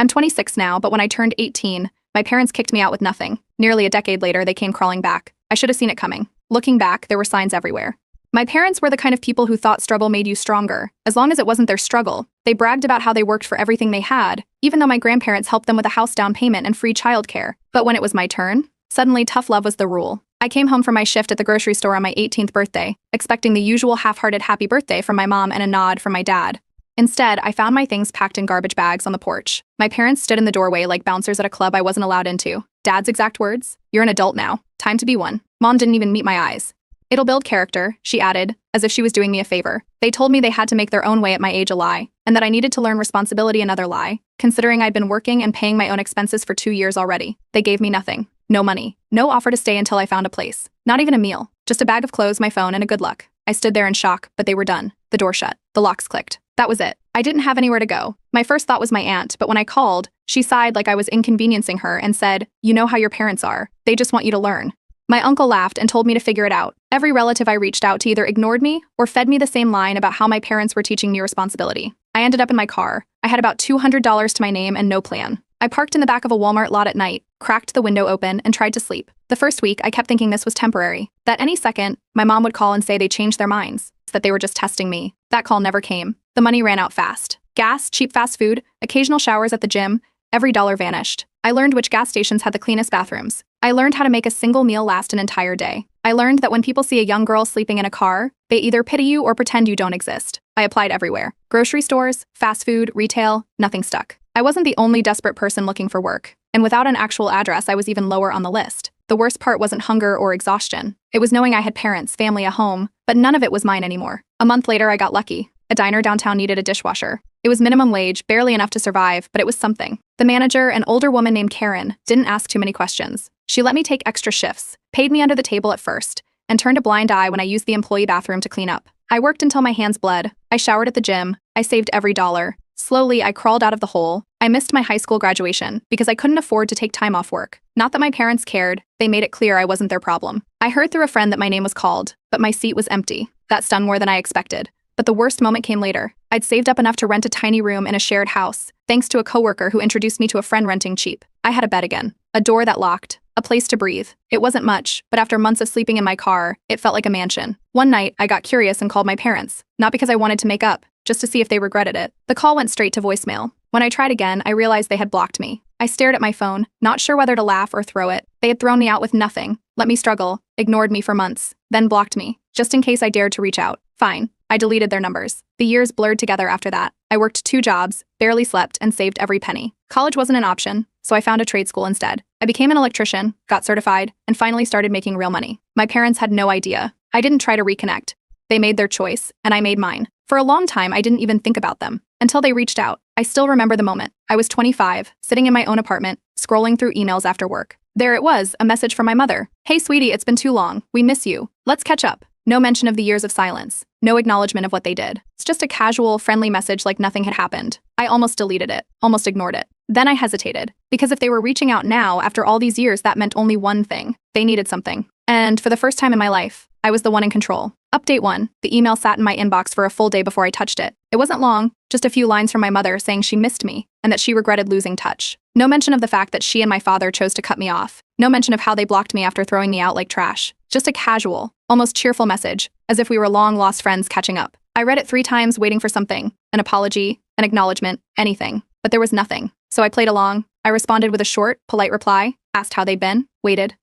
I'm 26 now, but when I turned 18, my parents kicked me out with nothing. Nearly a decade later, they came crawling back. I should have seen it coming. Looking back, there were signs everywhere. My parents were the kind of people who thought struggle made you stronger, as long as it wasn't their struggle. They bragged about how they worked for everything they had, even though my grandparents helped them with a house down payment and free childcare. But when it was my turn, suddenly tough love was the rule. I came home from my shift at the grocery store on my 18th birthday, expecting the usual half-hearted happy birthday from my mom and a nod from my dad. Instead, I found my things packed in garbage bags on the porch. My parents stood in the doorway like bouncers at a club I wasn't allowed into. Dad's exact words, "You're an adult now. Time to be one." Mom didn't even meet my eyes. "It'll build character," she added, as if she was doing me a favor. They told me they had to make their own way at my age, a lie, and that I needed to learn responsibility, another lie, considering I'd been working and paying my own expenses for 2 years already. They gave me nothing. No money. No offer to stay until I found a place. Not even a meal. Just a bag of clothes, my phone, and a good luck. I stood there in shock, but they were done. The door shut. The locks clicked. That was it. I didn't have anywhere to go. My first thought was my aunt, but when I called, she sighed like I was inconveniencing her and said, "You know how your parents are. They just want you to learn." My uncle laughed and told me to figure it out. Every relative I reached out to either ignored me or fed me the same line about how my parents were teaching me responsibility. I ended up in my car. I had about $200 to my name and no plan. I parked in the back of a Walmart lot at night, cracked the window open, and tried to sleep. The first week, I kept thinking this was temporary, that any second, my mom would call and say they changed their minds, that they were just testing me. That call never came. The money ran out fast. Gas, cheap fast food, occasional showers at the gym, every dollar vanished. I learned which gas stations had the cleanest bathrooms. I learned how to make a single meal last an entire day. I learned that when people see a young girl sleeping in a car, they either pity you or pretend you don't exist. I applied everywhere. Grocery stores, fast food, retail, nothing stuck. I wasn't the only desperate person looking for work, and without an actual address, I was even lower on the list. The worst part wasn't hunger or exhaustion. It was knowing I had parents, family, a home, but none of it was mine anymore. A month later, I got lucky. A diner downtown needed a dishwasher. It was minimum wage, barely enough to survive, but it was something. The manager, an older woman named Karen, didn't ask too many questions. She let me take extra shifts, paid me under the table at first, and turned a blind eye when I used the employee bathroom to clean up. I worked until my hands bled. I showered at the gym. I saved every dollar. Slowly, I crawled out of the hole. I missed my high school graduation because I couldn't afford to take time off work. Not that my parents cared. They made it clear I wasn't their problem. I heard through a friend that my name was called, but my seat was empty. That stung more than I expected. But the worst moment came later. I'd saved up enough to rent a tiny room in a shared house, thanks to a coworker who introduced me to a friend renting cheap. I had a bed again, a door that locked, a place to breathe. It wasn't much, but after months of sleeping in my car, it felt like a mansion. One night, I got curious and called my parents, not because I wanted to make up, just to see if they regretted it. The call went straight to voicemail. When I tried again, I realized they had blocked me. I stared at my phone, not sure whether to laugh or throw it. They had thrown me out with nothing, let me struggle, ignored me for months, then blocked me, just in case I dared to reach out. Fine. I deleted their numbers. The years blurred together after that. I worked 2 jobs, barely slept, and saved every penny. College wasn't an option, so I found a trade school instead. I became an electrician, got certified, and finally started making real money. My parents had no idea. I didn't try to reconnect. They made their choice, and I made mine. For a long time, I didn't even think about them, until they reached out. I still remember the moment. I was 25, sitting in my own apartment, scrolling through emails after work. There it was, a message from my mother. "Hey sweetie, it's been too long. We miss you. Let's catch up." No mention of the years of silence. No acknowledgement of what they did. It's just a casual, friendly message like nothing had happened. I almost deleted it, almost ignored it. Then I hesitated, because if they were reaching out now, after all these years, that meant only one thing. They needed something. And for the first time in my life, I was the one in control. Update 1. The email sat in my inbox for a full day before I touched it. It wasn't long, just a few lines from my mother saying she missed me, and that she regretted losing touch. No mention of the fact that she and my father chose to cut me off. No mention of how they blocked me after throwing me out like trash. Just a casual, almost cheerful message, as if we were long-lost friends catching up. I read it 3 times waiting for something, an apology, an acknowledgement, anything. But there was nothing. So I played along. I responded with a short, polite reply, asked how they'd been, waited.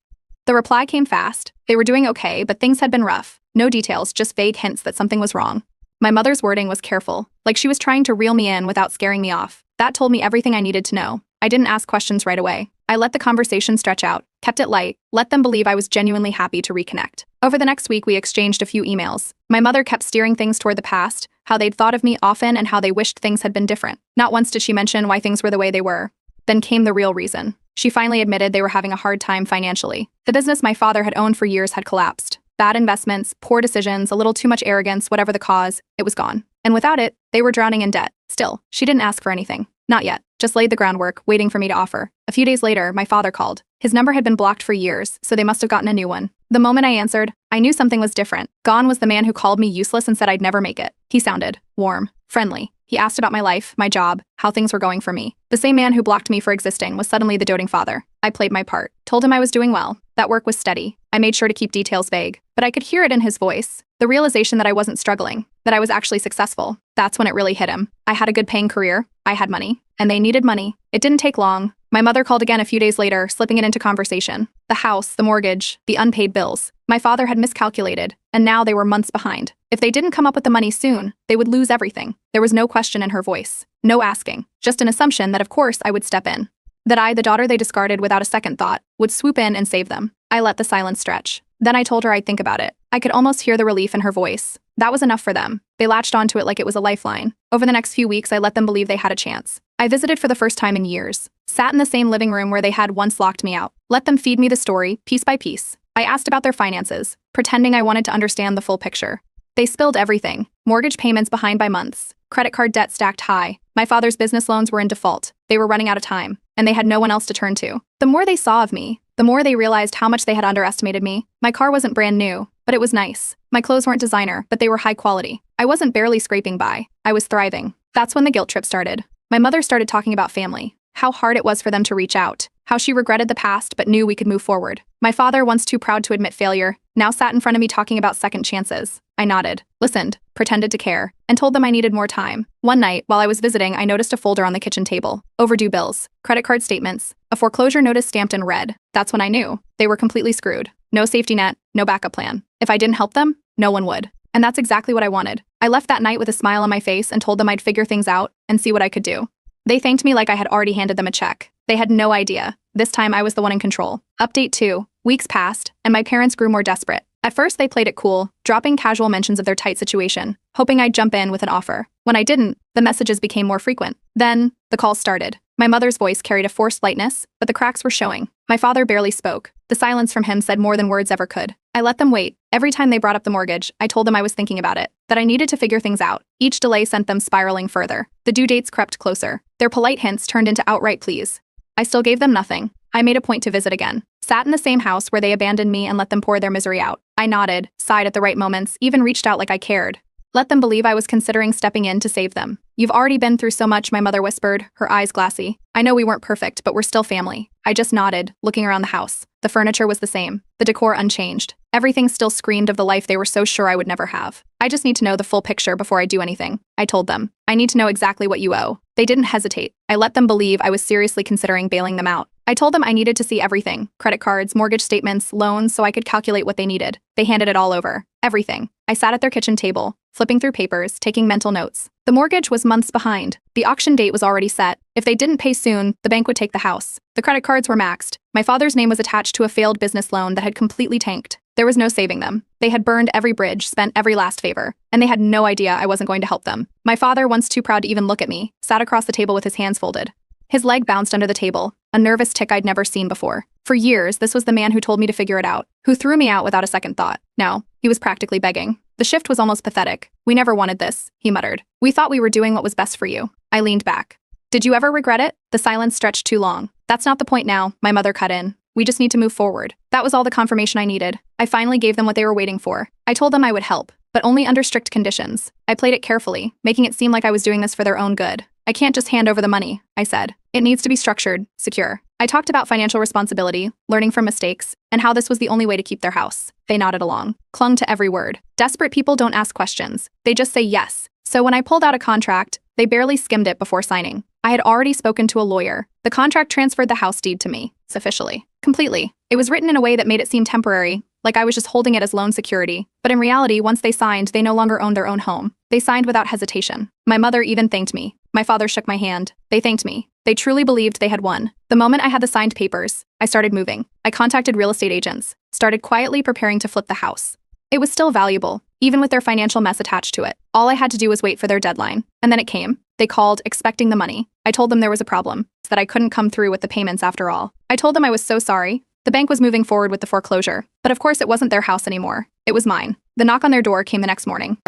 The reply came fast. They were doing okay, but things had been rough. No details, just vague hints that something was wrong. My mother's wording was careful, like she was trying to reel me in without scaring me off. That told me everything I needed to know. I didn't ask questions right away. I let the conversation stretch out, kept it light, let them believe I was genuinely happy to reconnect. Over the next week, we exchanged a few emails. My mother kept steering things toward the past, how they'd thought of me often and how they wished things had been different. Not once did she mention why things were the way they were. Then came the real reason. She finally admitted they were having a hard time financially. The business my father had owned for years had collapsed. Bad investments, poor decisions, a little too much arrogance, whatever the cause, it was gone. And without it, they were drowning in debt. Still, she didn't ask for anything. Not yet. Just laid the groundwork, waiting for me to offer. A few days later, my father called. His number had been blocked for years, so they must have gotten a new one. The moment I answered, I knew something was different. Gone was the man who called me useless and said I'd never make it. He sounded warm, friendly. He asked about my life, my job, how things were going for me. The same man who blocked me for existing was suddenly the doting father. I played my part, told him I was doing well, that work was steady. I made sure to keep details vague, but I could hear it in his voice. The realization that I wasn't struggling, that I was actually successful. That's when it really hit him. I had a good paying career, I had money, and they needed money. It didn't take long. My mother called again a few days later, slipping it into conversation. The house, the mortgage, the unpaid bills. My father had miscalculated, and now they were months behind. If they didn't come up with the money soon, they would lose everything. There was no question in her voice, no asking, just an assumption that of course I would step in. That I, the daughter they discarded without a second thought, would swoop in and save them. I let the silence stretch. Then I told her I'd think about it. I could almost hear the relief in her voice. That was enough for them. They latched onto it like it was a lifeline. Over the next few weeks, I let them believe they had a chance. I visited for the first time in years. Sat in the same living room where they had once locked me out. Let them feed me the story, piece by piece. I asked about their finances, pretending I wanted to understand the full picture. They spilled everything. Mortgage payments behind by months. Credit card debt stacked high. My father's business loans were in default. They were running out of time, and they had no one else to turn to. The more they saw of me, the more they realized how much they had underestimated me. My car wasn't brand new, but it was nice. My clothes weren't designer, but they were high quality. I wasn't barely scraping by. I was thriving. That's when the guilt trip started. My mother started talking about family, how hard it was for them to reach out, how she regretted the past but knew we could move forward. My father, once too proud to admit failure, now sat in front of me talking about second chances. I nodded, listened, pretended to care, and told them I needed more time. One night, while I was visiting, I noticed a folder on the kitchen table. Overdue bills, credit card statements, a foreclosure notice stamped in red. That's when I knew. They were completely screwed. No safety net, no backup plan. If I didn't help them, no one would. And that's exactly what I wanted. I left that night with a smile on my face and told them I'd figure things out and see what I could do. They thanked me like I had already handed them a check. They had no idea. This time I was the one in control. Update 2. Weeks passed, and my parents grew more desperate. At first they played it cool, dropping casual mentions of their tight situation, hoping I'd jump in with an offer. When I didn't, the messages became more frequent. Then, the calls started. My mother's voice carried a forced lightness, but the cracks were showing. My father barely spoke. The silence from him said more than words ever could. I let them wait. Every time they brought up the mortgage, I told them I was thinking about it, that I needed to figure things out. Each delay sent them spiraling further. The due dates crept closer. Their polite hints turned into outright pleas. I still gave them nothing. I made a point to visit again. Sat in the same house where they abandoned me and let them pour their misery out. I nodded, sighed at the right moments, even reached out like I cared. Let them believe I was considering stepping in to save them. You've already been through so much, my mother whispered, her eyes glassy. I know we weren't perfect, but we're still family. I just nodded, looking around the house. The furniture was the same, the decor unchanged. Everything still screamed of the life they were so sure I would never have. I just need to know the full picture before I do anything. I told them. I need to know exactly what you owe. They didn't hesitate. I let them believe I was seriously considering bailing them out. I told them I needed to see everything. Credit cards, mortgage statements, loans, so I could calculate what they needed. They handed it all over. Everything. I sat at their kitchen table, flipping through papers, taking mental notes. The mortgage was months behind. The auction date was already set. If they didn't pay soon, the bank would take the house. The credit cards were maxed. My father's name was attached to a failed business loan that had completely tanked. There was no saving them. They had burned every bridge, spent every last favor, and they had no idea I wasn't going to help them. My father, once too proud to even look at me, sat across the table with his hands folded. His leg bounced under the table, a nervous tick I'd never seen before. For years, this was the man who told me to figure it out, who threw me out without a second thought. Now, he was practically begging. The shift was almost pathetic. We never wanted this, he muttered. We thought we were doing what was best for you. I leaned back. Did you ever regret it? The silence stretched too long. That's not the point now, my mother cut in. We just need to move forward. That was all the confirmation I needed. I finally gave them what they were waiting for. I told them I would help, but only under strict conditions. I played it carefully, making it seem like I was doing this for their own good. I can't just hand over the money, I said. It needs to be structured, secure. I talked about financial responsibility, learning from mistakes, and how this was the only way to keep their house. They nodded along, clung to every word. Desperate people don't ask questions. They just say yes. So when I pulled out a contract, they barely skimmed it before signing. I had already spoken to a lawyer. The contract transferred the house deed to me, officially. Completely. It was written in a way that made it seem temporary, like I was just holding it as loan security. But in reality, once they signed, they no longer owned their own home. They signed without hesitation. My mother even thanked me. My father shook my hand. They thanked me. They truly believed they had won. The moment I had the signed papers, I started moving. I contacted real estate agents, started quietly preparing to flip the house. It was still valuable, even with their financial mess attached to it. All I had to do was wait for their deadline. And then it came. They called, expecting the money. I told them there was a problem, that I couldn't come through with the payments after all. I told them I was so sorry. The bank was moving forward with the foreclosure. But of course it wasn't their house anymore. It was mine. The knock on their door came the next morning.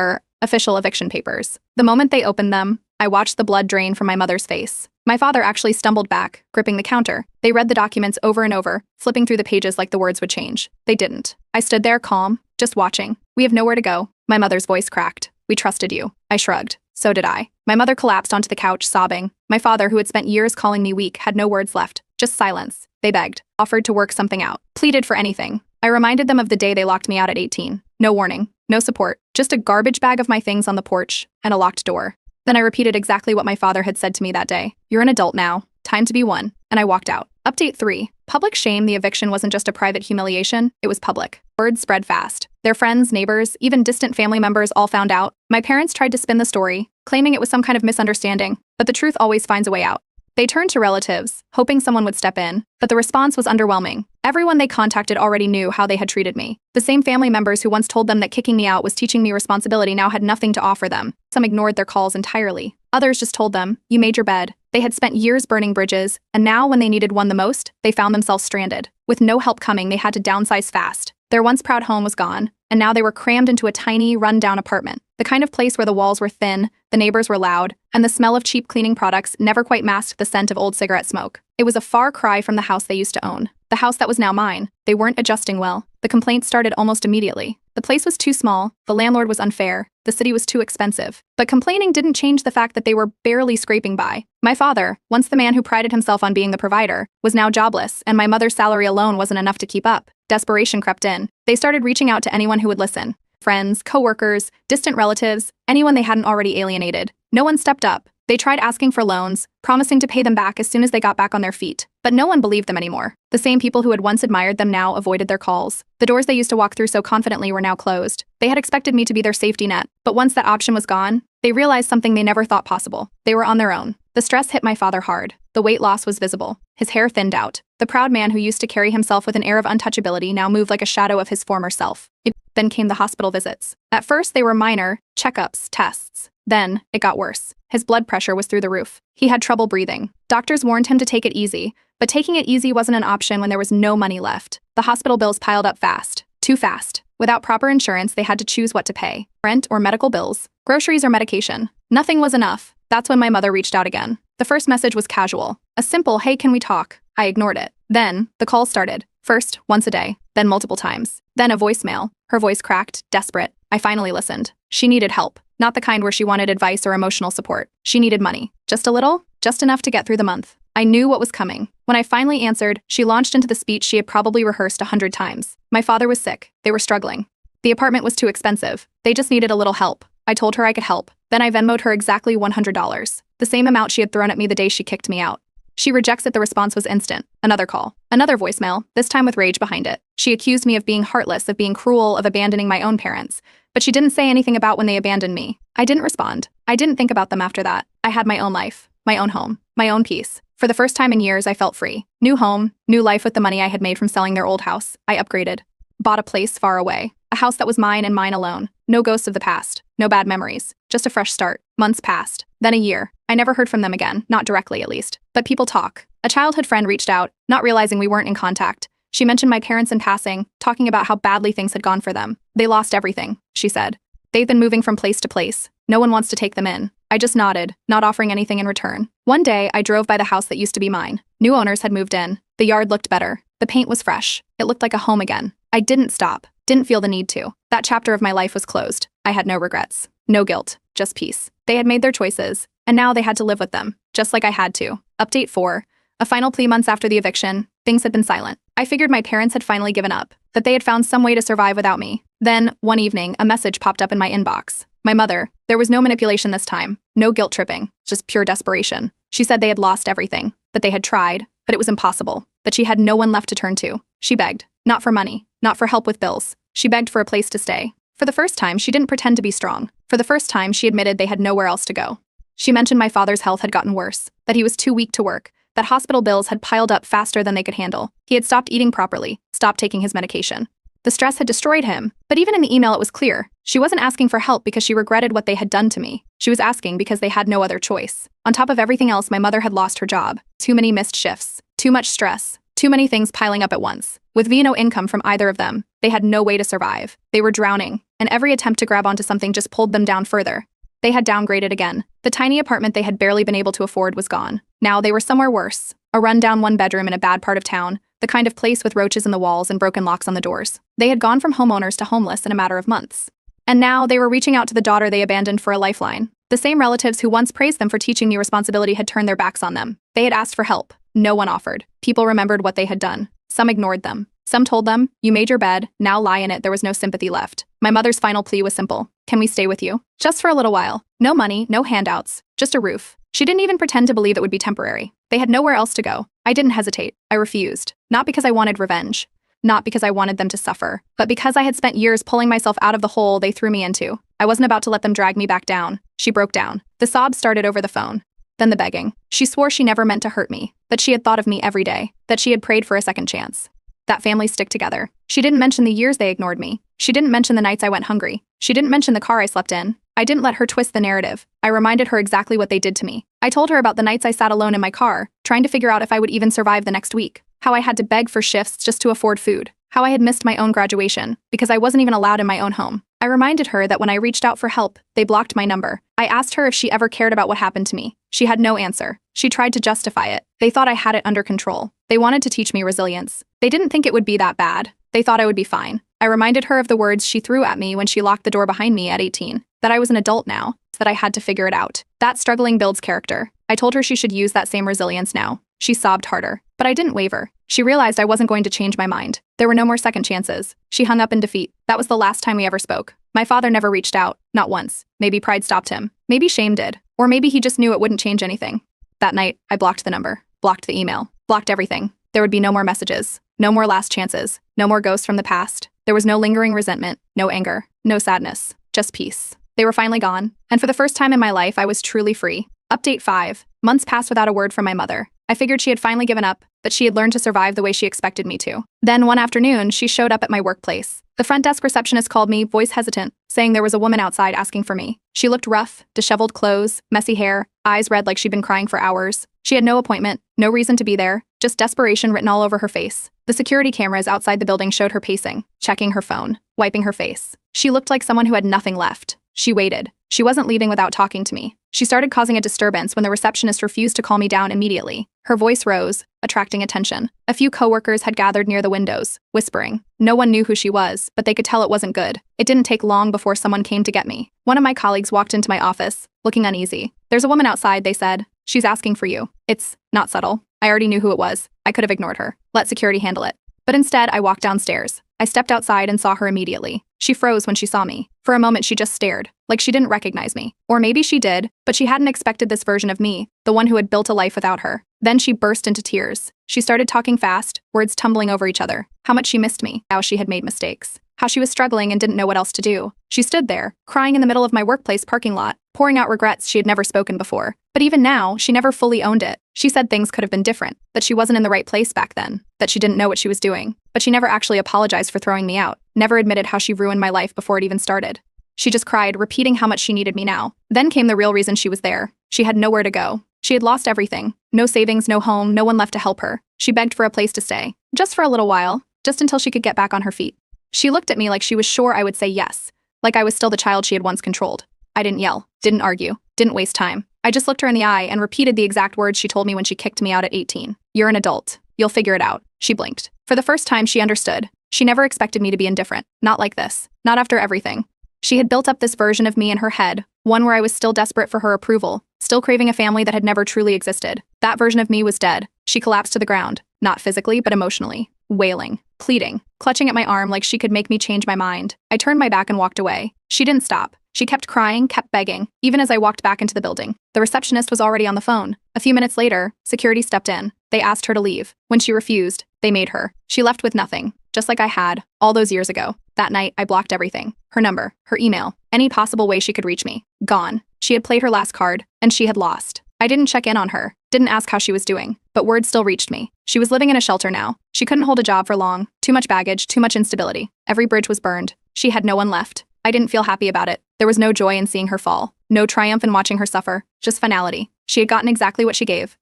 Official eviction papers. The moment they opened them, I watched the blood drain from my mother's face. My father actually stumbled back, gripping the counter. They read the documents over and over, flipping through the pages like the words would change. They didn't. I stood there calm, just watching. We have nowhere to go. My mother's voice cracked. We trusted you. I shrugged. So did I. My mother collapsed onto the couch, sobbing. My father, who had spent years calling me weak, had no words left. Just silence. They begged, offered to work something out, pleaded for anything. I reminded them of the day they locked me out at 18. No warning, no support, just a garbage bag of my things on the porch and a locked door. Then I repeated exactly what my father had said to me that day. You're an adult now. Time to be one. And I walked out. Update 3. Public shame. The eviction wasn't just a private humiliation, it was public. Word spread fast. Their friends, neighbors, even distant family members all found out. My parents tried to spin the story, claiming it was some kind of misunderstanding, but the truth always finds a way out. They turned to relatives, hoping someone would step in, but the response was underwhelming. Everyone they contacted already knew how they had treated me. The same family members who once told them that kicking me out was teaching me responsibility now had nothing to offer them. Some ignored their calls entirely. Others just told them, you made your bed. They had spent years burning bridges, and now when they needed one the most, they found themselves stranded. With no help coming, they had to downsize fast. Their once proud home was gone, and now they were crammed into a tiny, run-down apartment. The kind of place where the walls were thin, the neighbors were loud, and the smell of cheap cleaning products never quite masked the scent of old cigarette smoke. It was a far cry from the house they used to own. The house that was now mine. They weren't adjusting well. The complaints started almost immediately. The place was too small, the landlord was unfair, the city was too expensive. But complaining didn't change the fact that they were barely scraping by. My father, once the man who prided himself on being the provider, was now jobless, and my mother's salary alone wasn't enough to keep up. Desperation crept in. They started reaching out to anyone who would listen. Friends, coworkers, distant relatives, anyone they hadn't already alienated. No one stepped up. They tried asking for loans, promising to pay them back as soon as they got back on their feet. But no one believed them anymore. The same people who had once admired them now avoided their calls. The doors they used to walk through so confidently were now closed. They had expected me to be their safety net, but once that option was gone, they realized something they never thought possible. They were on their own. The stress hit my father hard. The weight loss was visible. His hair thinned out. The proud man who used to carry himself with an air of untouchability now moved like a shadow of his former self. Then came the hospital visits. At first, they were minor, checkups, tests. Then, it got worse. His blood pressure was through the roof. He had trouble breathing. Doctors warned him to take it easy, but taking it easy wasn't an option when there was no money left. The hospital bills piled up fast. Too fast. Without proper insurance, they had to choose what to pay. Rent or medical bills, groceries or medication. Nothing was enough. That's when my mother reached out again. The first message was casual. A simple, hey, can we talk? I ignored it. Then, the calls started. First, once a day. Then multiple times. Then a voicemail. Her voice cracked, desperate. I finally listened. She needed help. Not the kind where she wanted advice or emotional support. She needed money. Just a little? Just enough to get through the month. I knew what was coming. When I finally answered, she launched into the speech she had probably rehearsed 100 times. My father was sick. They were struggling. The apartment was too expensive. They just needed a little help. I told her I could help. Then I Venmo'd her exactly $100. The same amount she had thrown at me the day she kicked me out. She rejects it. The response was instant. Another call. Another voicemail, this time with rage behind it. She accused me of being heartless, of being cruel, of abandoning my own parents. But she didn't say anything about when they abandoned me. I didn't respond. I didn't think about them after that. I had my own life, my own home, my own peace. For the first time in years, I felt free. New home, new life with the money I had made from selling their old house. I upgraded. Bought a place far away. A house that was mine and mine alone. No ghosts of the past. No bad memories. Just a fresh start. Months passed. Then a year. I never heard from them again, not directly at least. But people talk. A childhood friend reached out, not realizing we weren't in contact. She mentioned my parents in passing, talking about how badly things had gone for them. They lost everything, she said. They've been moving from place to place. No one wants to take them in. I just nodded, not offering anything in return. One day, I drove by the house that used to be mine. New owners had moved in. The yard looked better. The paint was fresh. It looked like a home again. I didn't stop. Didn't feel the need to. That chapter of my life was closed. I had no regrets. No guilt. Just peace. They had made their choices, and now they had to live with them, just like I had to. Update 4. A final plea. Months after the eviction, things had been silent. I figured my parents had finally given up, that they had found some way to survive without me. Then, one evening, a message popped up in my inbox. My mother. There was no manipulation this time. No guilt tripping. Just pure desperation. She said they had lost everything, that they had tried, but it was impossible, that she had no one left to turn to. She begged. Not for money. Not for help with bills. She begged for a place to stay. For the first time, she didn't pretend to be strong. For the first time, she admitted they had nowhere else to go. She mentioned my father's health had gotten worse, that he was too weak to work, that hospital bills had piled up faster than they could handle. He had stopped eating properly, stopped taking his medication. The stress had destroyed him, but even in the email it was clear. She wasn't asking for help because she regretted what they had done to me. She was asking because they had no other choice. On top of everything else, my mother had lost her job. Too many missed shifts. Too much stress. Too many things piling up at once. With no income from either of them, they had no way to survive. They were drowning, and every attempt to grab onto something just pulled them down further. They had downgraded again. The tiny apartment they had barely been able to afford was gone. Now they were somewhere worse. A rundown one-bedroom in a bad part of town, the kind of place with roaches in the walls and broken locks on the doors. They had gone from homeowners to homeless in a matter of months. And now they were reaching out to the daughter they abandoned for a lifeline. The same relatives who once praised them for teaching me responsibility had turned their backs on them. They had asked for help. No one offered. People remembered what they had done. Some ignored them. Some told them, "You made your bed, now lie in it." There was no sympathy left. My mother's final plea was simple. "Can we stay with you? Just for a little while. No money, no handouts, just a roof." She didn't even pretend to believe it would be temporary. They had nowhere else to go. I didn't hesitate. I refused. Not because I wanted revenge. Not because I wanted them to suffer, but because I had spent years pulling myself out of the hole they threw me into. I wasn't about to let them drag me back down. She broke down. The sobs started over the phone. Then the begging. She swore she never meant to hurt me, that she had thought of me every day, that she had prayed for a second chance. That families stick together. She didn't mention the years they ignored me. She didn't mention the nights I went hungry. She didn't mention the car I slept in. I didn't let her twist the narrative. I reminded her exactly what they did to me. I told her about the nights I sat alone in my car, trying to figure out if I would even survive the next week. How I had to beg for shifts just to afford food. How I had missed my own graduation, because I wasn't even allowed in my own home. I reminded her that when I reached out for help, they blocked my number. I asked her if she ever cared about what happened to me. She had no answer. She tried to justify it. They thought I had it under control. They wanted to teach me resilience. They didn't think it would be that bad. They thought I would be fine. I reminded her of the words she threw at me when she locked the door behind me at 18, that I was an adult now, that I had to figure it out. That struggling builds character. I told her she should use that same resilience now. She sobbed harder, but I didn't waver. She realized I wasn't going to change my mind. There were no more second chances. She hung up in defeat. That was the last time we ever spoke. My father never reached out, not once. Maybe pride stopped him. Maybe shame did. Or maybe he just knew it wouldn't change anything. That night, I blocked the number, blocked the email, blocked everything. There would be no more messages, no more last chances, no more ghosts from the past. There was no lingering resentment, no anger, no sadness, just peace. They were finally gone, and for the first time in my life, I was truly free. Update 5. Months passed without a word from my mother. I figured she had finally given up, that she had learned to survive the way she expected me to. Then one afternoon, she showed up at my workplace. The front desk receptionist called me, voice hesitant, saying there was a woman outside asking for me. She looked rough, disheveled clothes, messy hair, eyes red like she'd been crying for hours. She had no appointment, no reason to be there, just desperation written all over her face. The security cameras outside the building showed her pacing, checking her phone, wiping her face. She looked like someone who had nothing left. She waited. She wasn't leaving without talking to me. She started causing a disturbance when the receptionist refused to call me down immediately. Her voice rose, attracting attention. A few coworkers had gathered near the windows, whispering. No one knew who she was, but they could tell it wasn't good. It didn't take long before someone came to get me. One of my colleagues walked into my office, looking uneasy. "There's a woman outside," they said. "She's asking for you." It's not subtle. I already knew who it was. I could have ignored her. Let security handle it. But instead, I walked downstairs. I stepped outside and saw her immediately. She froze when she saw me. For a moment, she just stared, like she didn't recognize me. Or maybe she did, but she hadn't expected this version of me, the one who had built a life without her. Then she burst into tears. She started talking fast, words tumbling over each other. How much she missed me, how she had made mistakes, how she was struggling and didn't know what else to do. She stood there, crying in the middle of my workplace parking lot, pouring out regrets she had never spoken before. But even now, she never fully owned it. She said things could have been different, that she wasn't in the right place back then, that she didn't know what she was doing. But she never actually apologized for throwing me out, never admitted how she ruined my life before it even started. She just cried, repeating how much she needed me now. Then came the real reason she was there. She had nowhere to go. She had lost everything. No savings, no home, no one left to help her. She begged for a place to stay. Just for a little while. Just until she could get back on her feet. She looked at me like she was sure I would say yes. Like I was still the child she had once controlled. I didn't yell. Didn't argue. Didn't waste time. I just looked her in the eye and repeated the exact words she told me when she kicked me out at 18. "You're an adult. You'll figure it out." She blinked. For the first time, she understood. She never expected me to be indifferent. Not like this. Not after everything. She had built up this version of me in her head, one where I was still desperate for her approval, still craving a family that had never truly existed. That version of me was dead. She collapsed to the ground, not physically, but emotionally, wailing, pleading, clutching at my arm like she could make me change my mind. I turned my back and walked away. She didn't stop. She kept crying, kept begging, even as I walked back into the building. The receptionist was already on the phone. A few minutes later, security stepped in. They asked her to leave. When she refused, they made her. She left with nothing, just like I had, all those years ago. That night, I blocked everything. Her number, her email, any possible way she could reach me. Gone. She had played her last card, and she had lost. I didn't check in on her, didn't ask how she was doing, but word still reached me. She was living in a shelter now. She couldn't hold a job for long. Too much baggage, too much instability. Every bridge was burned. She had no one left. I didn't feel happy about it. There was no joy in seeing her fall. No triumph in watching her suffer. Just finality. She had gotten exactly what she gave.